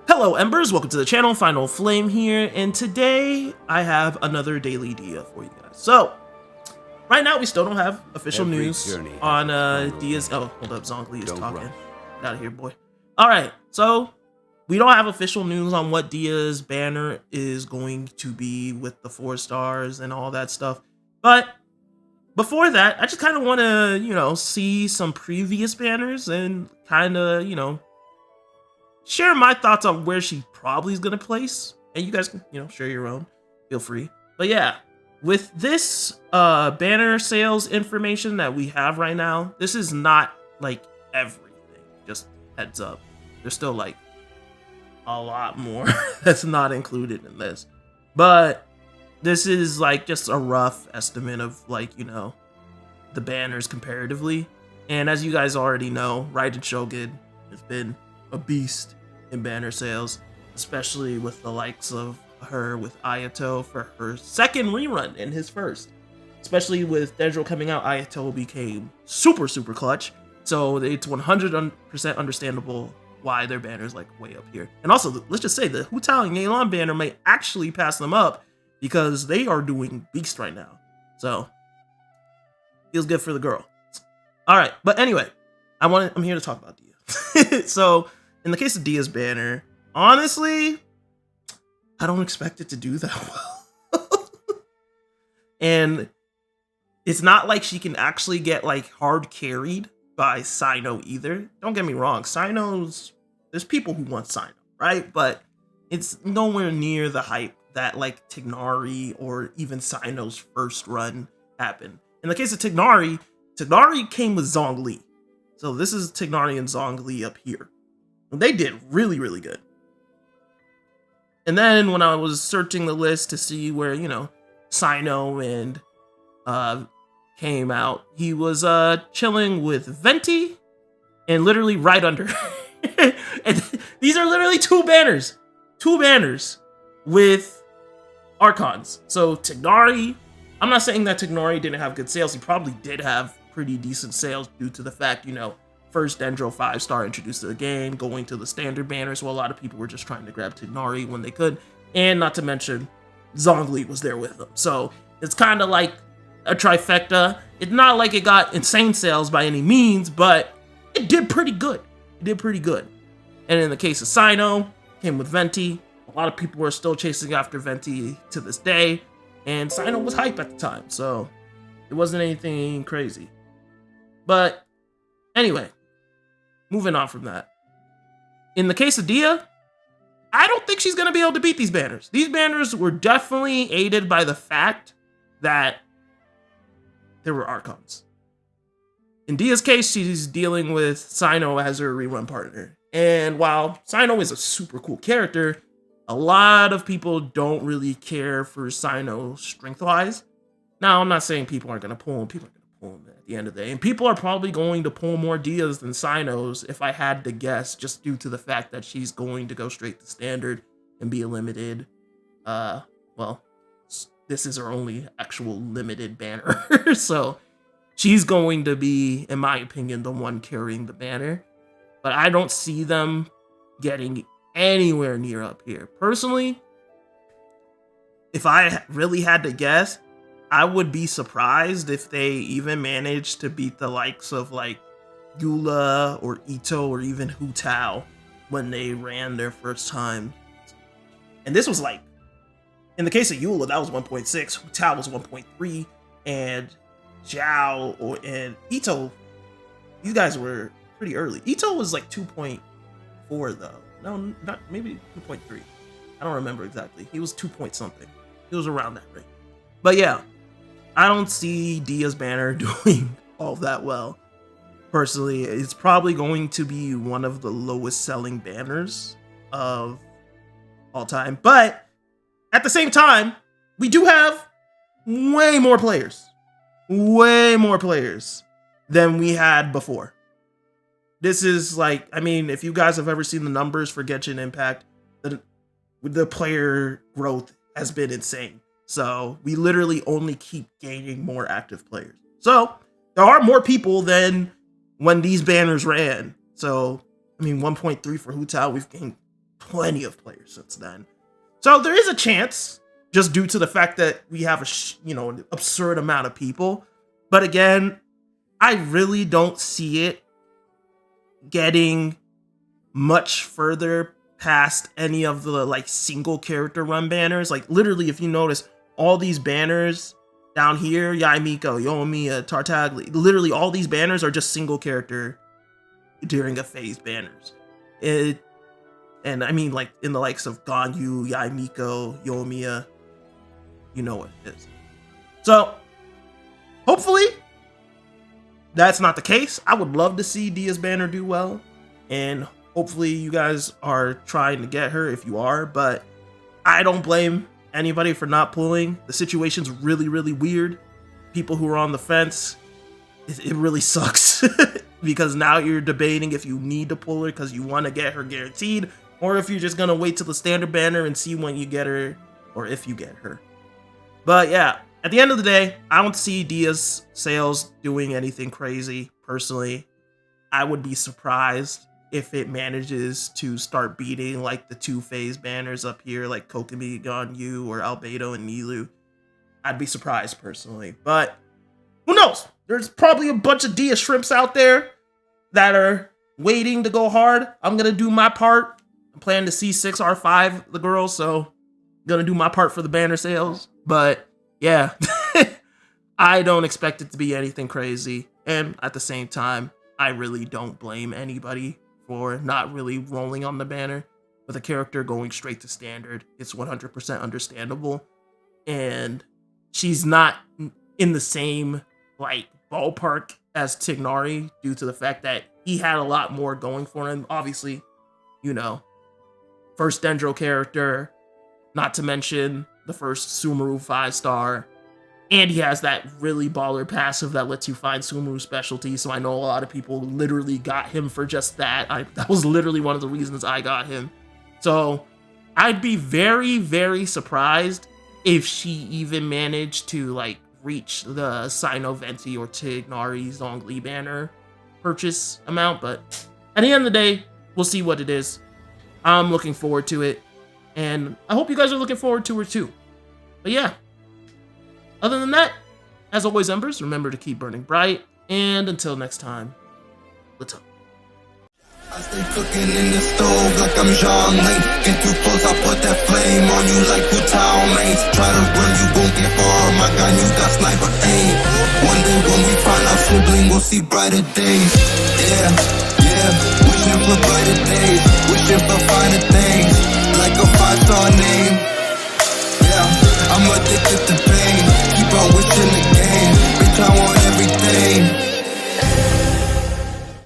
Hello Embers, welcome to the channel, Final Flame here, and today I have another daily Dehya for you guys. So, right now we still don't have official news on Dehya's, oh, hold up, Zhongli is talking. Get out of here, boy. Alright, so, we don't have official news on what Dehya's banner is going to be with the 4 stars and all that stuff, but before that, I just kind of want to, see some previous banners and kind of, share my thoughts on where she probably is going to place. And you guys can, share your own. Feel free. But yeah, with this banner sales information that we have right now, this is not like everything. Just heads up. There's still like a lot more that's not included in this. But this is like just a rough estimate of like, the banners comparatively. And as you guys already know, Raiden Shogun has been a beast in banner sales, especially with the likes of her with Ayato for her second rerun in his first. Especially with Dendro coming out, Ayato became super clutch. So it's 100% understandable why their banner is like way up here. And also, let's just say the Hu Tao and Yelan banner may actually pass them up because they are doing beast right now. So feels good for the girl. All right, but anyway, I'm here to talk about Dehya. So in the case of Dehya's banner, honestly, I don't expect it to do that well. And it's not like she can actually get like hard carried by Cyno either. Don't get me wrong, there's people who want Cyno, right? But it's nowhere near the hype that like Tighnari or even Cyno's first run happened. In the case of Tighnari came with Zhongli. So this is Tighnari and Zhongli up here. And they did really good. And then when I was searching the list to see where, Cyno and came out, he was chilling with Venti and literally right under. And these are literally two banners with Archons. So Tighnari, I'm not saying that Tighnari didn't have good sales. He probably did have pretty decent sales due to the fact, first Dendro 5-star introduced to the game, going to the standard banner, so a lot of people were just trying to grab Tighnari when they could, and not to mention, Zhongli was there with them. So it's kind of like a trifecta. It's not like it got insane sales by any means, but it did pretty good. And in the case of Cyno, came with Venti. A lot of people were still chasing after Venti to this day, and Cyno was hype at the time, so it wasn't anything crazy. But anyway, moving on from that. In the case of Dehya, I don't think she's going to be able to beat these banners. These banners were definitely aided by the fact that there were Archons. In Dehya's case, she's dealing with Cyno as her rerun partner. And while Cyno is a super cool character, a lot of people don't really care for Cyno strength-wise. Now, I'm not saying people aren't going to pull him. People are going to pull him at the end of the day. And people are probably going to pull more Dehyas than Cynos, if I had to guess, just due to the fact that she's going to go straight to standard and be a limited. Well, this is her only actual limited banner. So she's going to be, in my opinion, the one carrying the banner. But I don't see them getting anywhere near up here. Personally, if I really had to guess, I would be surprised if they even managed to beat the likes of like Eula or Ito or even Hu Tao when they ran their first time. And this was like, in the case of Eula, that was 1.6, Hu Tao was 1.3, and Zhao and Ito, these guys were pretty early. Ito was like 2.4 though. No, not maybe 2.3. I don't remember exactly. He was 2 point something. He was around that rate. But yeah, I don't see Dehya's banner doing all that well. Personally, it's probably going to be one of the lowest selling banners of all time. But at the same time, we do have way more players than we had before. This is like, I mean, if you guys have ever seen the numbers for Genshin Impact, the player growth has been insane. So we literally only keep gaining more active players. So there are more people than when these banners ran. So, I mean, 1.3 for Hu Tao, we've gained plenty of players since then. So there is a chance, just due to the fact that we have an absurd amount of people. But again, I really don't see it getting much further past any of the like single character run banners. Like literally, if you notice, all these banners down here, Yaimiko, Yoimiya, Tartaglia, literally all these banners are just single character during a phase banners. And I mean, like in the likes of Ganyu, Yaimiko, Yoimiya, you know what it is. So hopefully that's not the case. I would love to see Dehya's banner do well, and hopefully you guys are trying to get her if you are, but I don't blame anybody for not pulling. The situation's really, really weird. People who are on the fence, it really sucks because now you're debating if you need to pull her because you want to get her guaranteed, or if you're just going to wait till the standard banner and see when you get her or if you get her. But yeah, at the end of the day, I don't see Dehya's sales doing anything crazy. Personally, I would be surprised if it manages to start beating like the 2 phase banners up here, like Kokomi, Ganyu, or Albedo and Nilou. I'd be surprised personally, but who knows? There's probably a bunch of Dehya shrimps out there that are waiting to go hard. I'm gonna do my part. I'm planning to C6 R5 the girls, so I'm gonna do my part for the banner sales. But yeah, I don't expect it to be anything crazy, and at the same time, I really don't blame anybody for not really rolling on the banner with a character going straight to standard. It's 100% understandable, and she's not in the same like ballpark as Tighnari due to the fact that he had a lot more going for him. Obviously, you know, first Dendro character, not to mention the first Sumeru 5-star, and he has that really baller passive that lets you find Sumeru specialty, so I know a lot of people literally got him for just that. That was literally one of the reasons I got him. So I'd be very, very surprised if she even managed to like reach the Cyno Venti or Tighnari Zhongli banner purchase amount, but at the end of the day, we'll see what it is. I'm looking forward to it, and I hope you guys are looking forward to her too. But yeah, other than that, as always, Embers, remember to keep burning bright, and until next time, Latom. I stay cooking in the stove like I'm Jean Lane. Get too close, I put that flame on you like two town mates. Try to run, you won't get far. My gun, you got sniper aim. One day when we find our sibling, we'll see brighter days. Yeah, yeah, wishing for brighter days, wishing for finer things, like a 5-star name. Yeah, I'm addicted to